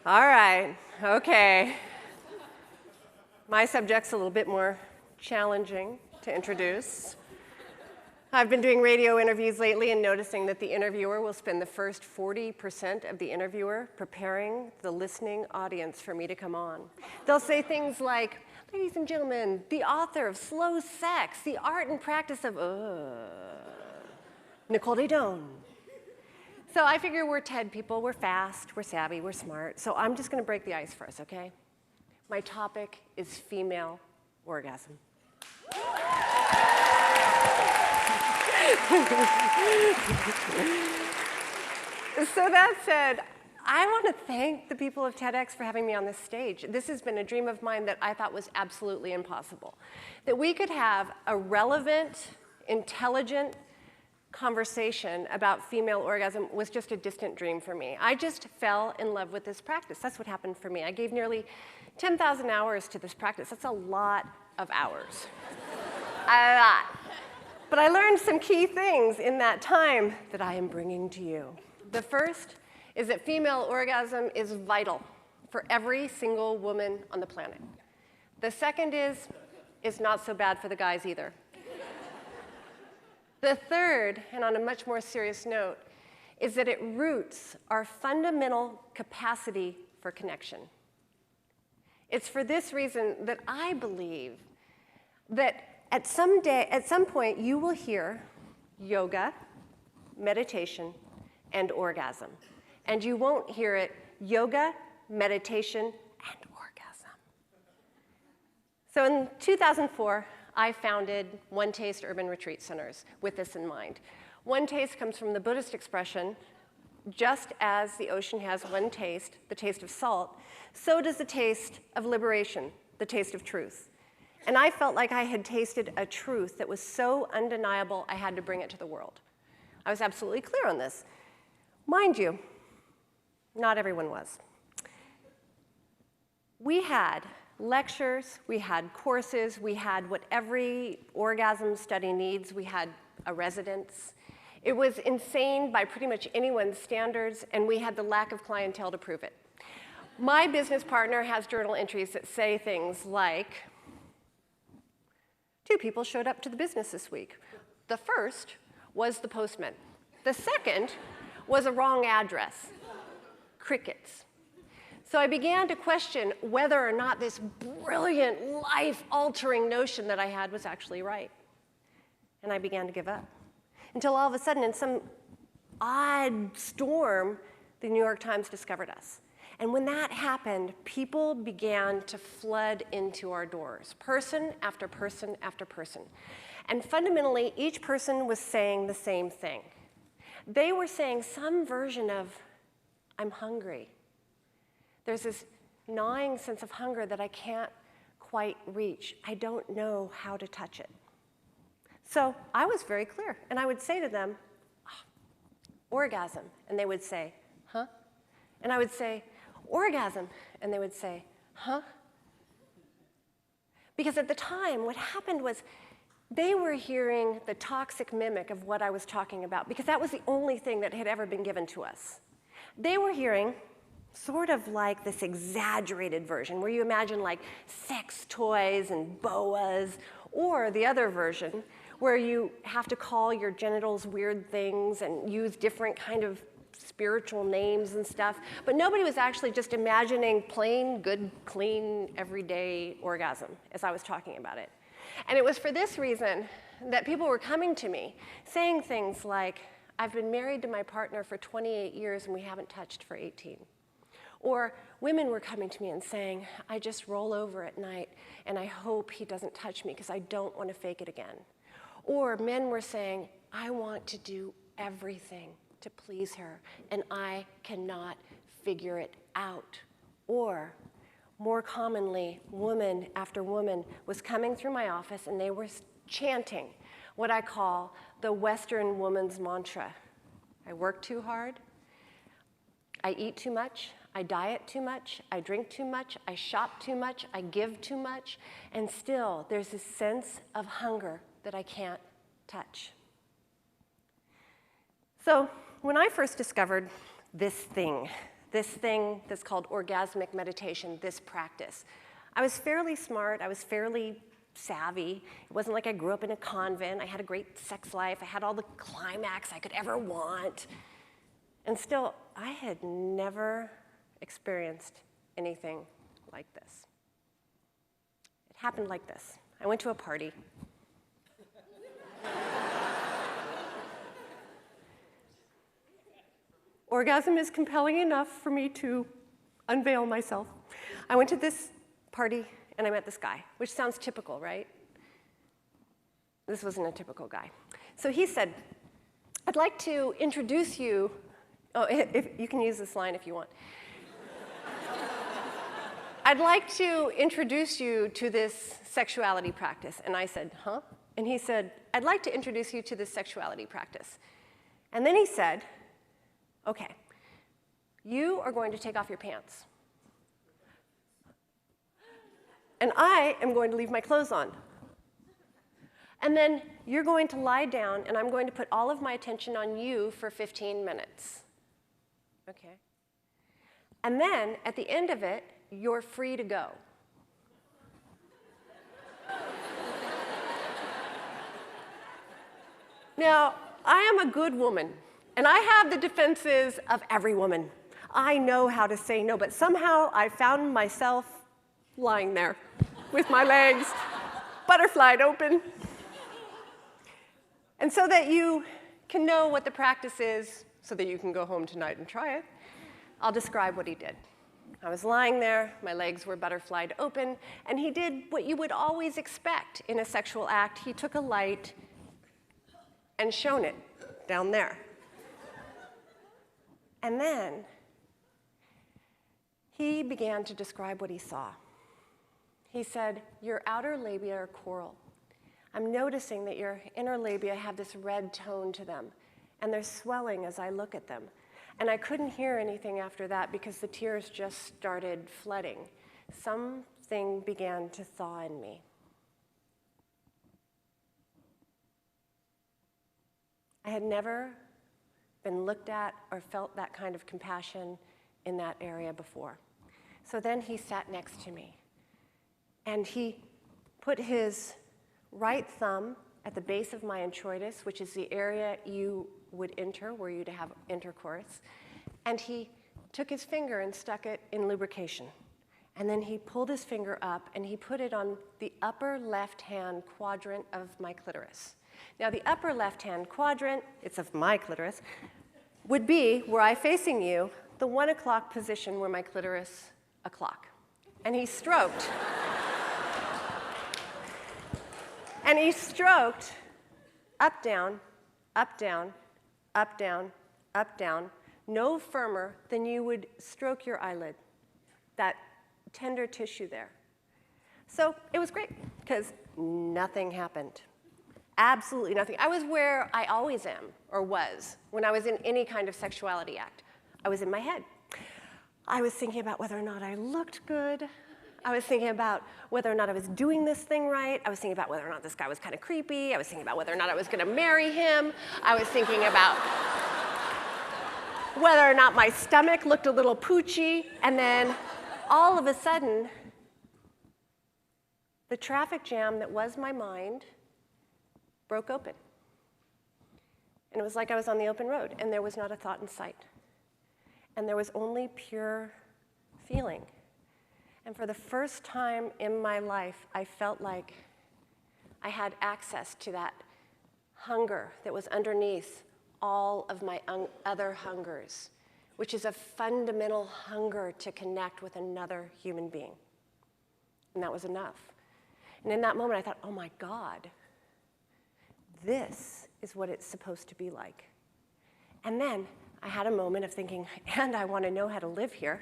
All right, okay. My subject's a little bit more challenging to introduce. I've been doing radio interviews lately and noticing that the interviewer will spend the first 40% of the interviewer preparing the listening audience for me to come on. They'll say things like, ladies and gentlemen, the author of Slow Sex, the art and practice of, Nicole Daedone. So I figure we're TED people, we're fast, we're savvy, we're smart. So I'm just gonna break the ice for us, okay? My topic is female orgasm. So that said, I want to thank the people of TEDx for having me on this stage. This has been a dream of mine that I thought was absolutely impossible. That we could have a relevant, intelligent conversation about female orgasm was just a distant dream for me. I just fell in love with this practice. That's what happened for me. I gave nearly 10,000 hours to this practice. That's a lot of hours. A lot. But I learned some key things in that time that I am bringing to you. The first is that female orgasm is vital for every single woman on the planet. The second is, it's not so bad for the guys either. The third, and on a much more serious note, is that it roots our fundamental capacity for connection. It's for this reason that I believe that at some point, you will hear yoga, meditation, and orgasm. And you won't hear it yoga, meditation, and orgasm. So in 2004, I founded One Taste Urban Retreat Centers with this in mind. One taste comes from the Buddhist expression, just as the ocean has one taste, the taste of salt, so does the taste of liberation, the taste of truth. And I felt like I had tasted a truth that was so undeniable I had to bring it to the world. I was absolutely clear on this. Mind you, not everyone was. We had lectures, we had courses, we had what every orgasm study needs. We had a residence. It was insane by pretty much anyone's standards, and we had the lack of clientele to prove it. My business partner has journal entries that say things like, 2 people showed up to the business this week. The first was the postman. The second was a wrong address. Crickets. So I began to question whether or not this brilliant, life-altering notion that I had was actually right. And I began to give up. Until all of a sudden, in some odd storm, the New York Times discovered us. And when that happened, people began to flood into our doors, person after person after person. And fundamentally, each person was saying the same thing. They were saying some version of, I'm hungry. There's this gnawing sense of hunger that I can't quite reach. I don't know how to touch it. So I was very clear, and I would say to them, orgasm. And they would say, huh? And I would say, orgasm. And they would say, huh? Because at the time, what happened was they were hearing the toxic mimic of what I was talking about, because that was the only thing that had ever been given to us. They were hearing sort of like this exaggerated version, where you imagine like sex toys and boas, or the other version, where you have to call your genitals weird things and use different kind of spiritual names and stuff. But nobody was actually just imagining plain, good, clean, everyday orgasm as I was talking about it. And it was for this reason that people were coming to me saying things like, I've been married to my partner for 28 years and we haven't touched for 18. Or women were coming to me and saying, I just roll over at night and I hope he doesn't touch me because I don't want to fake it again. Or men were saying, I want to do everything to please her and I cannot figure it out. Or more commonly, woman after woman was coming through my office and they were chanting what I call the Western woman's mantra. I work too hard, I eat too much, I diet too much, I drink too much, I shop too much, I give too much, and still there's this sense of hunger that I can't touch. So when I first discovered this thing this thing that's called orgasmic meditation, this practice. I was fairly smart. I was fairly savvy. It wasn't like I grew up in a convent. I had a great sex life. I had all the climax I could ever want. And still, I had never experienced anything like this. It happened like this. I went to a party. Orgasm is compelling enough for me to unveil myself. I went to this party and I met this guy, which sounds typical, right? This wasn't a typical guy. So he said, I'd like to introduce you. Oh, if you can use this line if you want. I'd like to introduce you to this sexuality practice. And I said, huh? And he said, I'd like to introduce you to this sexuality practice. And then he said, okay, you are going to take off your pants. And I am going to leave my clothes on. And then you're going to lie down, and I'm going to put all of my attention on you for 15 minutes. Okay. And then, at the end of it, you're free to go. Now, I am a good woman, and I have the defenses of every woman. I know how to say no, but somehow I found myself lying there with my legs butterflied open. And so that you can know what the practice is, so that you can go home tonight and try it, I'll describe what he did. I was lying there, my legs were butterflied open, and he did what you would always expect in a sexual act. He took a light and shone it down there. And then he began to describe what he saw. He said, your outer labia are coral. I'm noticing that your inner labia have this red tone to them, and they're swelling as I look at them. And I couldn't hear anything after that because the tears just started flooding. Something began to thaw in me. I had never been looked at or felt that kind of compassion in that area before. So then he sat next to me, and he put his right thumb at the base of my introitus, which is the area you would enter were you to have intercourse, and he took his finger and stuck it in lubrication. And then he pulled his finger up, and he put it on the upper left-hand quadrant of my clitoris. Now, the upper left-hand quadrant, it's of my clitoris, would be, were I facing you, the 1 o'clock position where my clitoris o'clock. And he stroked. And he stroked up, down, up, down, up, down, up, down, no firmer than you would stroke your eyelid, that tender tissue there. So it was great, because nothing happened. Absolutely nothing. I was where I always am, or was, when I was in any kind of sexuality act. I was in my head. I was thinking about whether or not I looked good. I was thinking about whether or not I was doing this thing right. I was thinking about whether or not this guy was kind of creepy. I was thinking about whether or not I was going to marry him. I was thinking about whether or not my stomach looked a little poochy. And then all of a sudden, the traffic jam that was my mind broke open. And it was like I was on the open road, and there was not a thought in sight. And there was only pure feeling. And for the first time in my life, I felt like I had access to that hunger that was underneath all of my other hungers, which is a fundamental hunger to connect with another human being. And that was enough. And in that moment, I thought, oh my God, this is what it's supposed to be like. And then I had a moment of thinking, and I want to know how to live here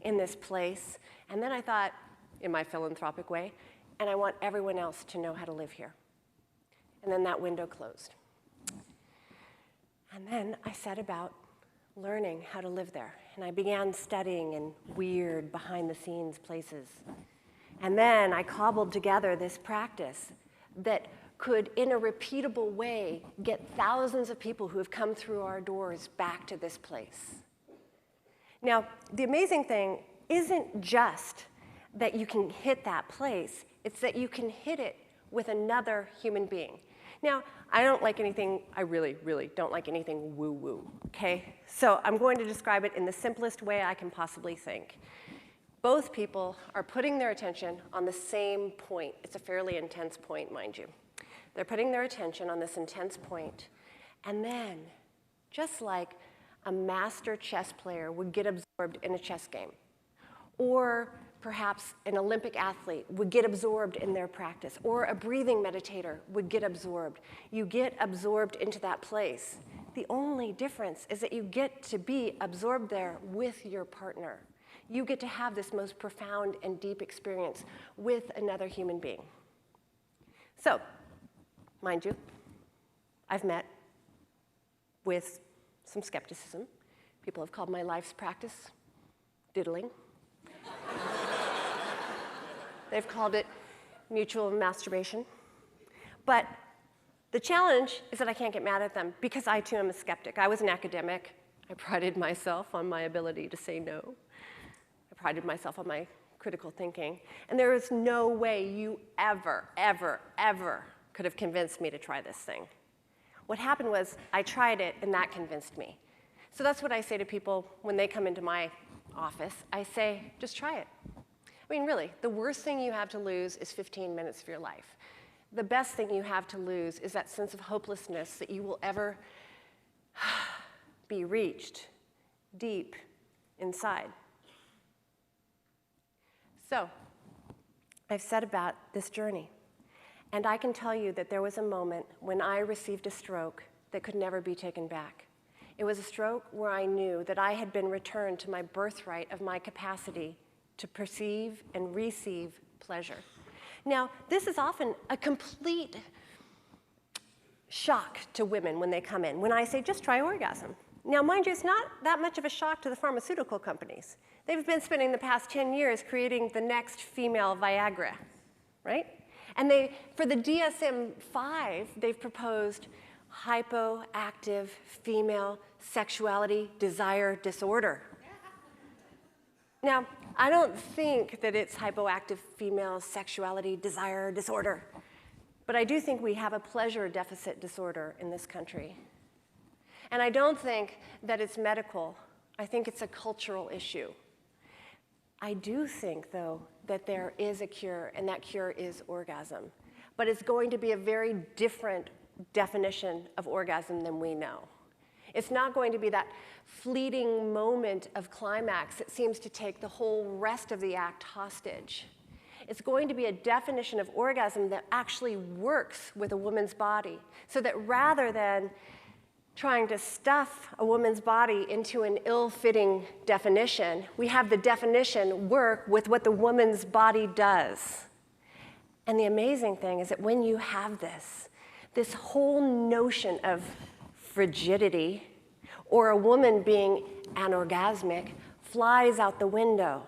in this place. And then I thought, in my philanthropic way, and I want everyone else to know how to live here. And then that window closed. And then I set about learning how to live there. And I began studying in weird, behind-the-scenes places. And then I cobbled together this practice that could, in a repeatable way, get thousands of people who have come through our doors back to this place. Now, the amazing thing isn't just that you can hit that place, it's that you can hit it with another human being. Now, I really, really don't like anything woo-woo, okay? So I'm going to describe it in the simplest way I can possibly think. Both people are putting their attention on the same point. It's a fairly intense point, mind you. They're putting their attention on this intense point, and then, just like a master chess player would get absorbed in a chess game, or perhaps an Olympic athlete would get absorbed in their practice, or a breathing meditator would get absorbed. You get absorbed into that place. The only difference is that you get to be absorbed there with your partner. You get to have this most profound and deep experience with another human being. So, mind you, I've met with some skepticism. People have called my life's practice diddling. They've called it mutual masturbation. But the challenge is that I can't get mad at them because I too am a skeptic. I was an academic. I prided myself on my ability to say no. I prided myself on my critical thinking. And there is no way you ever, ever, ever could have convinced me to try this thing. What happened was I tried it and that convinced me. So that's what I say to people when they come into my office. I say, just try it. I mean, really, the worst thing you have to lose is 15 minutes of your life. The best thing you have to lose is that sense of hopelessness that you will ever be reached deep inside. So, I've said about this journey, and I can tell you that there was a moment when I received a stroke that could never be taken back. It was a stroke where I knew that I had been returned to my birthright of my capacity to perceive and receive pleasure. Now, this is often a complete shock to women when they come in. When I say, just try orgasm. Now, mind you, it's not that much of a shock to the pharmaceutical companies. They've been spending the past 10 years creating the next female Viagra, right? And for the DSM-5, they've proposed hypoactive female sexuality desire disorder. Now, I don't think that it's hypoactive female sexuality desire disorder, but I do think we have a pleasure deficit disorder in this country. And I don't think that it's medical. I think it's a cultural issue. I do think, though, that there is a cure, and that cure is orgasm. But it's going to be a very different definition of orgasm than we know. It's not going to be that fleeting moment of climax that seems to take the whole rest of the act hostage. It's going to be a definition of orgasm that actually works with a woman's body, so that rather than trying to stuff a woman's body into an ill-fitting definition, we have the definition work with what the woman's body does. And the amazing thing is that when you have this whole notion of frigidity or a woman being anorgasmic flies out the window.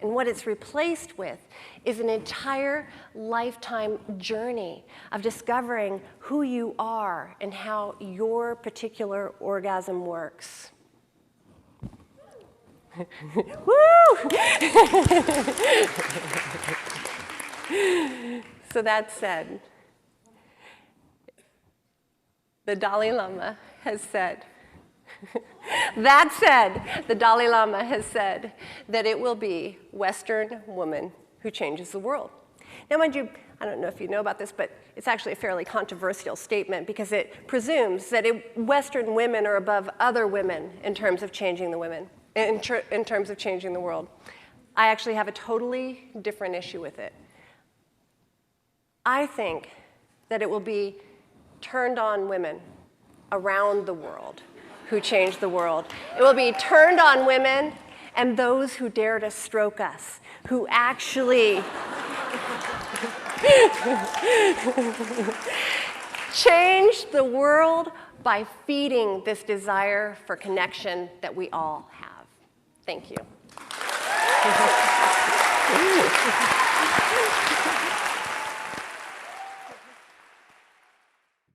And what it's replaced with is an entire lifetime journey of discovering who you are and how your particular orgasm works. Woo! So that said, the Dalai Lama has said, the Dalai Lama has said that it will be Western woman who changes the world. Now, mind you, I don't know if you know about this, but it's actually a fairly controversial statement because it presumes that Western women are above other women in terms of changing the women, in terms of changing the world. I actually have a totally different issue with it. I think that it will be turned-on women around the world who change the world. It will be turned-on women and those who dare to stroke us, who actually change the world by feeding this desire for connection that we all have. Thank you.